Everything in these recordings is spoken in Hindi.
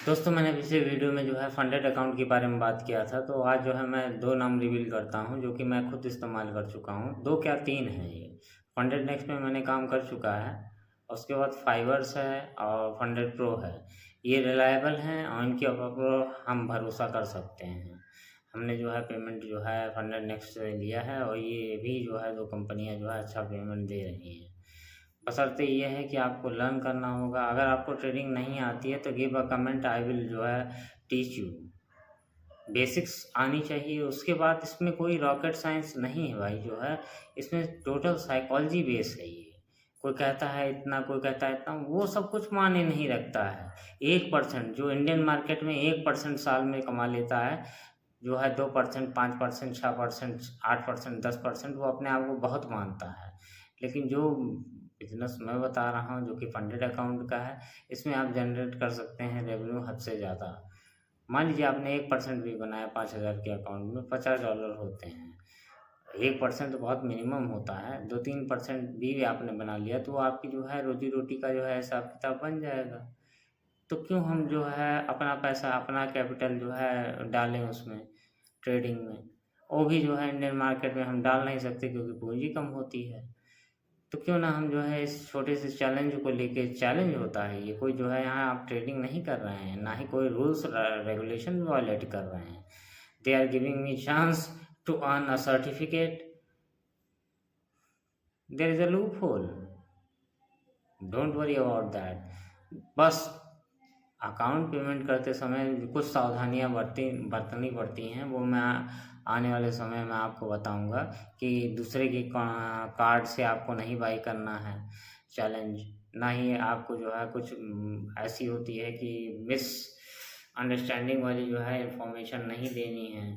दोस्तों, मैंने पिछले वीडियो में जो है फंडेड अकाउंट के बारे में बात किया था। तो आज जो है मैं 2 नाम रिवील करता हूं जो कि मैं खुद इस्तेमाल कर चुका हूं। 2 क्या 3 हैं ये। फंडेड नेक्स्ट में मैंने काम कर चुका है। उसके बाद फाइवर्स है और फंडेड प्रो है। ये रिलायबल हैं और इनके ऊपर हम भरोसा कर सकते हैं। हमने जो है पेमेंट जो है फंडेड नेक्स्ट से लिया है और ये भी जो है 2 कंपनियां जो है अच्छा पेमेंट दे रही हैं। बशर्ते ये है कि आपको लर्न करना होगा। अगर आपको ट्रेडिंग नहीं आती है तो give a comment, I will जो है टीच यू। बेसिक्स आनी चाहिए। उसके बाद इसमें कोई रॉकेट साइंस नहीं है भाई, जो है इसमें टोटल साइकोलॉजी बेस है ये। कोई कहता है इतना, कोई कहता है इतना, वो सब कुछ मायने नहीं रखता है। 1% जो इंडियन मार्केट में 1% साल में कमा लेता है, जो है 2%, 5%, 6%, 8%, 10%, वो अपने आप को बहुत मानता है। लेकिन जो बिजनेस मैं बता रहा हूँ जो कि फंडेड अकाउंट का है, इसमें आप जनरेट कर सकते हैं रेवेन्यू हद से ज़्यादा। मान लीजिए आपने 1% भी बनाया 5,000 के अकाउंट में, $50 होते हैं। 1% तो बहुत मिनिमम होता है। 2-3% भी आपने बना लिया तो आपकी जो है रोजी रोटी का जो है हिसाब किताब बन जाएगा। तो क्यों हम जो है अपना पैसा, अपना कैपिटल जो है डालें उसमें, ट्रेडिंग में। वो भी जो है इंडियन मार्केट में हम डाल नहीं सकते क्योंकि पूंजी कम होती है। तो क्यों ना हम जो है इस छोटे से चैलेंज को लेके, चैलेंज होता है ये, कोई जो है यहाँ आप ट्रेडिंग नहीं कर रहे हैं, ना ही कोई रूल्स रेगुलेशन वायलेट कर रहे हैं। They are giving me chance to earn a certificate. There is a loophole, don't worry about that. बस अकाउंट पेमेंट करते समय कुछ सावधानियां बरतनी पड़ती हैं, वो मैं आने वाले समय में आपको बताऊंगा कि दूसरे के कार्ड से आपको नहीं बाई करना है चैलेंज। ना ही आपको जो है कुछ ऐसी होती है कि मिस अंडरस्टैंडिंग वाली जो है इंफॉर्मेशन नहीं देनी है,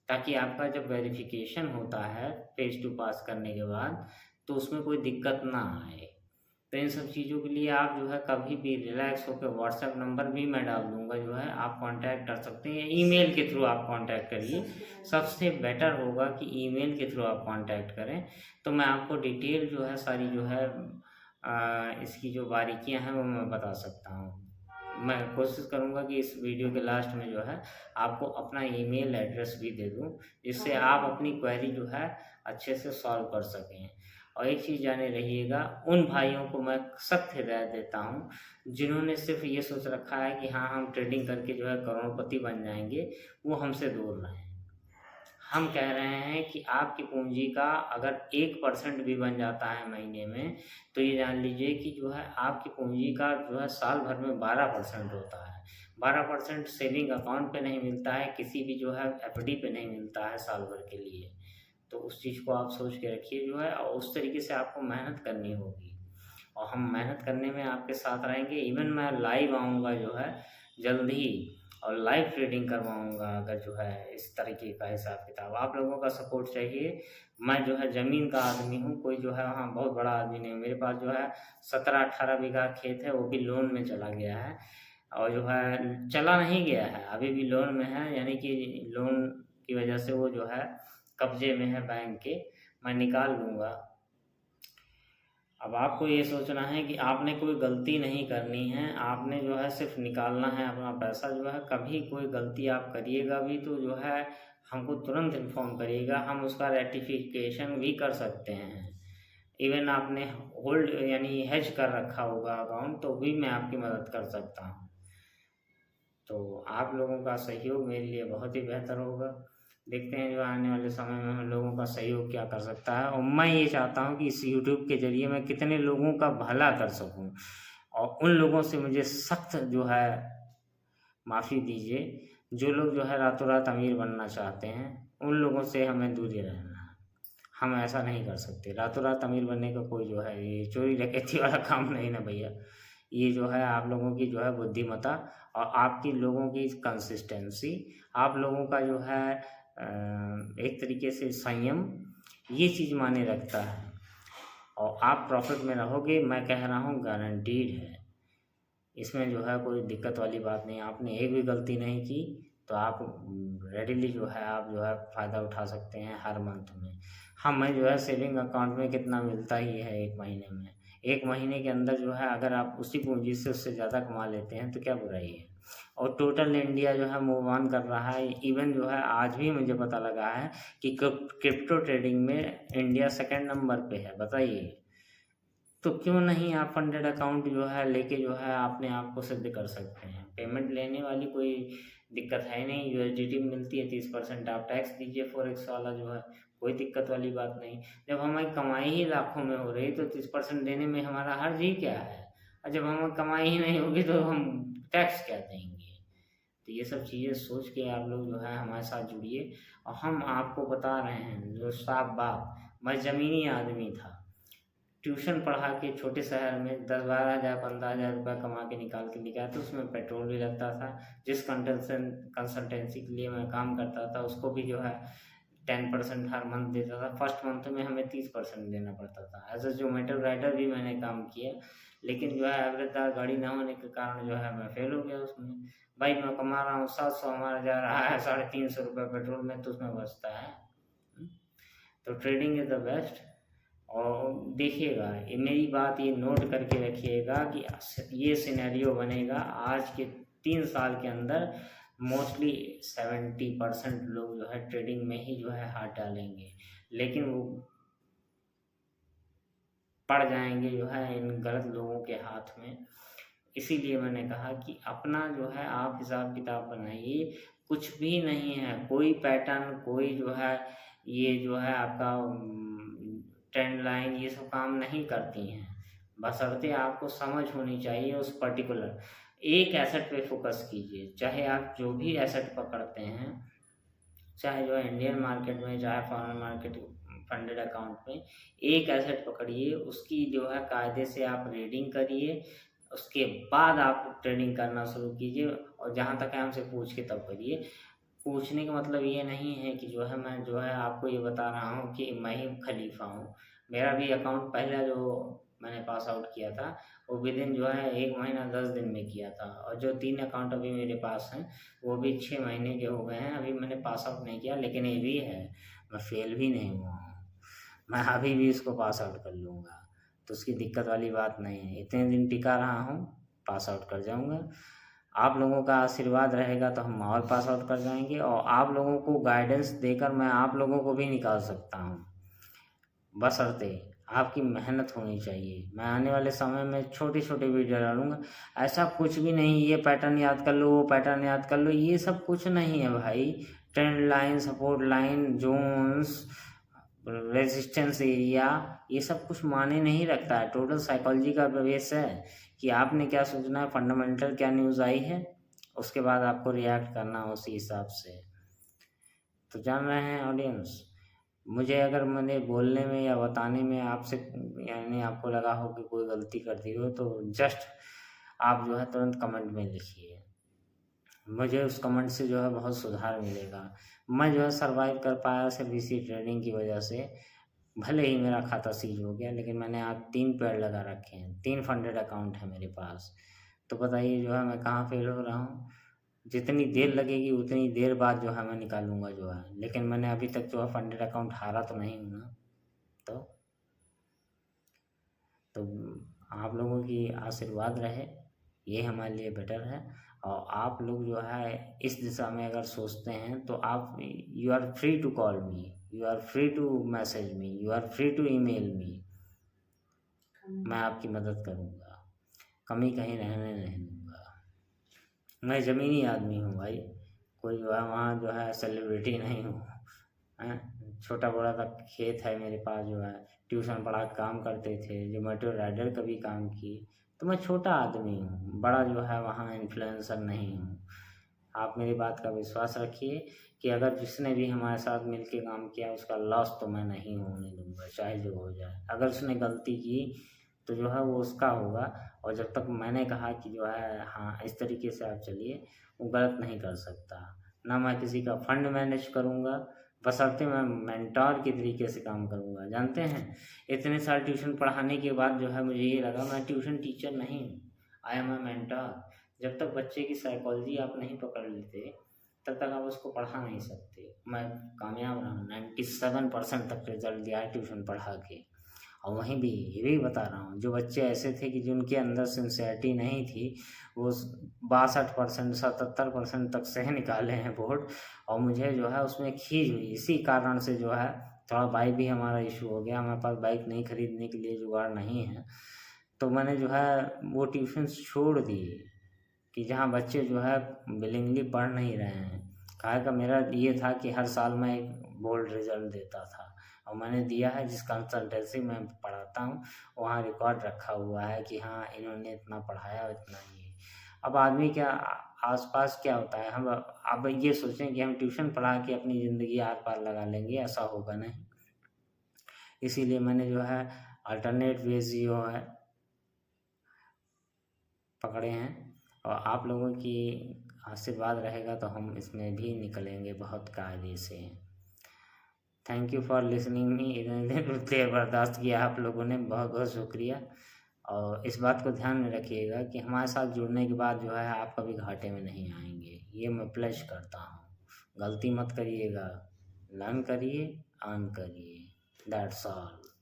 ताकि आपका जब वेरिफिकेशन होता है पेज टू पास करने के बाद तो उसमें कोई दिक्कत ना आए। तो इन सब चीज़ों के लिए आप जो है कभी भी रिलैक्स होकर, व्हाट्सएप नंबर भी मैं डाल दूंगा, जो है आप कांटेक्ट कर सकते हैं। ईमेल के थ्रू आप कांटेक्ट करिए, सबसे बेटर होगा कि ईमेल के थ्रू आप कांटेक्ट करें। तो मैं आपको डिटेल जो है सारी जो है इसकी जो बारीकियां हैं वो मैं बता सकता हूँ। मैं कोशिश करूँगा कि इस वीडियो के लास्ट में जो है आपको अपना ईमेल एड्रेस भी दे दूँ, जिससे आप अपनी क्वेरी जो है अच्छे से सॉल्व कर सकें। और एक चीज़ जाने रहिएगा, उन भाइयों को मैं सख्त हिदायत देता हूँ जिन्होंने सिर्फ ये सोच रखा है कि हाँ हम ट्रेडिंग करके जो है करोड़पति बन जाएंगे, वो हमसे दूर रहें। हम कह रहे हैं कि आपकी पूंजी का अगर 1% भी बन जाता है महीने में, तो ये जान लीजिए कि जो है आपकी पूंजी का जो है साल भर में 12% होता है। 12% सेविंग अकाउंट पे नहीं मिलता है, किसी भी जो है एफडी पे नहीं मिलता है साल भर के लिए। तो उस चीज़ को आप सोच के रखिए जो है, और उस तरीके से आपको मेहनत करनी होगी। और हम मेहनत करने में आपके साथ रहेंगे। इवन मैं लाइव आऊँगा जो है जल्द ही, और लाइव ट्रेडिंग करवाऊँगा। अगर जो है इस तरीके का हिसाब किताब आप लोगों का सपोर्ट चाहिए। मैं जो है ज़मीन का आदमी हूँ, कोई जो है वहाँ बहुत बड़ा आदमी नहीं। मेरे पास जो है 17-18 बीघा खेत है, वो भी लोन में चला गया है। और जो है चला नहीं गया है, अभी भी लोन में है, यानी कि लोन की वजह से वो जो है कब्जे में है बैंक के। मैं निकाल लूँगा। अब आपको ये सोचना है कि आपने कोई गलती नहीं करनी है, आपने जो है सिर्फ निकालना है अपना पैसा। जो है कभी कोई गलती आप करिएगा भी तो जो है हमको तुरंत इन्फॉर्म करिएगा, हम उसका रेक्टिफिकेशन भी कर सकते हैं। इवन आपने होल्ड यानी हेज कर रखा होगा अकाउंट, तो भी मैं आपकी मदद कर सकता हूँ। तो आप लोगों का सहयोग मेरे लिए बहुत ही बेहतर होगा। देखते हैं जो आने वाले समय में हम लोगों का सहयोग क्या कर सकता है। और मैं ये चाहता हूँ कि इस यूट्यूब के ज़रिए मैं कितने लोगों का भला कर सकूँ, और उन लोगों से मुझे सख्त जो है माफ़ी दीजिए, जो लोग जो है रातों रात अमीर बनना चाहते हैं, उन लोगों से हमें दूरी रहना है। हम ऐसा नहीं कर सकते। रातों रात अमीर बनने का कोई जो है ये चोरी डकैती वाला काम नहीं ना भैया। ये जो है आप लोगों की जो है बुद्धिमत्ता और आपकी लोगों की कंसिस्टेंसी, आप लोगों का जो है एक तरीके से संयम, ये चीज़ माने रखता है। और आप प्रॉफिट में रहोगे, मैं कह रहा हूँ गारंटीड है। इसमें जो है कोई दिक्कत वाली बात नहीं। आपने एक भी गलती नहीं की तो आप रेडीली जो है आप जो है फ़ायदा उठा सकते हैं हर मंथ में। हमें जो है सेविंग अकाउंट में कितना मिलता ही है एक महीने में। एक महीने के अंदर जो है अगर आप उसी पूंजी से उससे ज़्यादा कमा लेते हैं तो क्या बुराई है। और टोटल इंडिया जो है मूव ऑन कर रहा है। इवन जो है आज भी मुझे पता लगा है कि क्रिप्टो ट्रेडिंग में इंडिया सेकंड नंबर पे है। बताइए, तो क्यों नहीं आप फंडेड अकाउंट जो है लेके जो है अपने आप को सिद्ध कर सकते हैं। पेमेंट लेने वाली कोई दिक्कत है नहीं, यूएसडीटी मिलती है 30%, आप टैक्स दीजिए फॉरेक्स वाला जो है, कोई दिक्कत वाली बात नहीं। जब हमारी कमाई ही लाखों में हो रही तो 30% देने में हमारा हर्ज ही क्या है। और जब हमारी कमाई ही नहीं होगी तो हम टैक्स क्या देंगे। तो ये सब चीज़ें सोच के आप लोग जो है हमारे साथ जुड़िए। और हम आपको बता रहे हैं जो साफ बात, मैं ज़मीनी आदमी था, ट्यूशन पढ़ा के छोटे शहर में 10-12 हज़ार 15 हज़ार रुपये कमा के निकाल के लेके आया, तो उसमें पेट्रोल भी लगता था। जिस कंसल्टेंसी के लिए मैं काम करता था उसको भी जो है 10% हर मंथ देता था। फर्स्ट मंथ में हमें 30% देना पड़ता था। एज ए जोमेटो राइडर भी मैंने काम किया, लेकिन जो है एवरेजदार गाड़ी ना होने के कारण जो है मैं फेल हो गया उसमें। भाई मैं कमा रहा हूँ 700, हमारा जा रहा है 350 रुपये पेट्रोल में, तो उसमें बचता है। तो ट्रेडिंग इज़ द बेस्ट। और देखिएगा, ये मेरी बात ये नोट करके रखिएगा कि ये सिनेरियो बनेगा आज के 3 साल के अंदर। मोस्टली 70% लोग जो है ट्रेडिंग में ही जो है हाथ डालेंगे, लेकिन वो पड़ जाएंगे जो है इन गलत लोगों के हाथ में। इसीलिए मैंने कहा कि अपना जो है आप हिसाब किताब बनाइए। कुछ भी नहीं है, कोई पैटर्न, कोई जो है ये जो है आपका ट्रेंड लाइन, ये सब काम नहीं करती हैं। बशर्ते आपको समझ होनी चाहिए उस पर्टिकुलर एक एसेट पे फोकस कीजिए। चाहे आप जो भी एसेट पकड़ते हैं, चाहे जो है इंडियन मार्केट में, चाहे फॉरेन मार्केट फंडेड अकाउंट में, एक एसेट पकड़िए, उसकी जो है कायदे से आप रीडिंग करिए, उसके बाद आप ट्रेडिंग करना शुरू कीजिए। और जहाँ तक है हमसे पूछ के तब करिए। पूछने का मतलब ये नहीं है कि जो है मैं जो है आपको ये बता रहा हूँ कि मैं ही खलीफा हूँ। मेरा भी अकाउंट पहला जो मैंने पास आउट किया था वो विदिन जो है 1 महीना 10 दिन में किया था। और जो 3 अकाउंट अभी मेरे पास हैं वो भी 6 महीने के हो गए हैं। अभी मैंने पास आउट नहीं किया, लेकिन ये भी है मैं फेल भी नहीं हुआ हूँ। मैं अभी भी इसको पास आउट कर लूँगा, तो उसकी दिक्कत वाली बात नहीं है। इतने दिन टिका रहा हूँ, पास आउट कर जाऊँगा। आप लोगों का आशीर्वाद रहेगा तो हम और पास आउट कर जाएंगे। और आप लोगों को गाइडेंस देकर मैं आप लोगों को भी निकाल सकता हूँ, बशर्ते आपकी मेहनत होनी चाहिए। मैं आने वाले समय में छोटे छोटे वीडियो डालूंगा। ऐसा कुछ भी नहीं ये पैटर्न याद कर लो, वो पैटर्न याद कर लो, ये सब कुछ नहीं है भाई। Trend line, support line, zones, resistance area, ये सब कुछ माने नहीं रखता है। टोटल साइकोलॉजी का बेस है कि आपने क्या सोचना है, फंडामेंटल क्या न्यूज़ आई है, उसके बाद आपको रिएक्ट करना उसी हिसाब से। तो जान रहे हैं ऑडियंस, मुझे अगर मैंने बोलने में या बताने में आपसे यानी आपको लगा हो कि कोई गलती कर दी हो, तो जस्ट आप जो है तुरंत कमेंट में लिखिए। मुझे उस कमेंट से जो है बहुत सुधार मिलेगा। मैं जो है सर्वाइव कर पाया सिर्फ इसी ट्रेडिंग की वजह से। भले ही मेरा खाता सीज हो गया, लेकिन मैंने आज 3 पेड़ लगा रखे हैं, 3 फंडेड अकाउंट है मेरे पास। तो बताइए जो है मैं कहाँ फेल हो रहा हूँ। जितनी देर लगेगी उतनी देर बाद जो है मैं निकालूंगा जो है, लेकिन मैंने अभी तक जो है फंडेड अकाउंट हारा तो नहीं हूँ ना। तो आप लोगों की आशीर्वाद रहे, ये हमारे लिए बेटर है। और आप लोग जो है इस दिशा में अगर सोचते हैं तो आप you are free to call me, you are free to message me, you are free to email me. मैं आपकी मदद करूँगा, कमी कहीं रहने नहीं दूँगा। मैं ज़मीनी आदमी हूँ भाई, कोई जो है वहाँ जो है सेलिब्रिटी नहीं हूँ। छोटा बड़ा तक खेत है मेरे पास, जो है ट्यूशन पढ़ा काम करते थे, जोमेटो राइडर का भी काम किए। तो मैं छोटा आदमी हूँ, बड़ा जो है वहाँ इन्फ्लुएंसर नहीं हूँ। आप मेरी बात का विश्वास रखिए कि अगर जिसने भी हमारे साथ मिल के काम किया उसका लॉस तो मैं नहीं होने दूँगा, चाहे जो हो जाए। अगर उसने गलती की तो जो है वो उसका होगा। और जब तक मैंने कहा कि जो है हाँ इस तरीके से आप चलिए, वो गलत नहीं कर सकता। ना मैं किसी का फंड मैनेज करूँगा, बशर्ते मैं मेंटोर के तरीके से काम करूँगा। जानते हैं, इतने साल ट्यूशन पढ़ाने के बाद जो है मुझे ये लगा मैं ट्यूशन टीचर नहीं, आई एम अ मेंटोर। जब तक बच्चे की साइकोलॉजी आप नहीं पकड़ लेते तब तक आप उसको पढ़ा नहीं सकते। मैं कामयाब रहा, 97% तक रिजल्ट दिया है ट्यूशन पढ़ा के। और वहीं भी ये भी बता रहा हूँ, जो बच्चे ऐसे थे कि जिनके अंदर सिंसियरिटी नहीं थी, वो 62% 77% तक से निकाले हैं बोर्ड। और मुझे जो है उसमें खींच हुई, इसी कारण से जो है थोड़ा बाइक भी हमारा इशू हो गया, हमारे पास बाइक नहीं खरीदने के लिए जुगाड़ नहीं है। तो मैंने जो है वो ट्यूशन्स छोड़ दिए कि जहाँ बच्चे जो है विलिंगली पढ़ नहीं रहे हैं। काहे का मेरा ये था कि हर साल मैं एक बोर्ड रिजल्ट देता था, और मैंने दिया है। जिस कंसल्टेंसी में पढ़ाता हूँ वहाँ रिकॉर्ड रखा हुआ है कि हाँ इन्होंने इतना पढ़ाया, इतना ये। अब आदमी क्या आसपास क्या होता है, हम अब ये सोचें कि हम ट्यूशन पढ़ा के अपनी ज़िंदगी आर पार लगा लेंगे, ऐसा होगा नहीं। इसीलिए मैंने जो है अल्टरनेट वेज जो है पकड़े हैं, और आप लोगों की आशीर्वाद रहेगा तो हम इसमें भी निकलेंगे बहुत कायदे से। Thank you for listening me. इतने देर बर्दाश्त किया आप लोगों ने, बहुत बहुत शुक्रिया। और इस बात को ध्यान में रखिएगा कि हमारे साथ जुड़ने के बाद जो है आप कभी घाटे में नहीं आएंगे, ये मैं प्लेज करता हूँ। गलती मत करिएगा, लर्न करिए, अर्न करिए। That's all.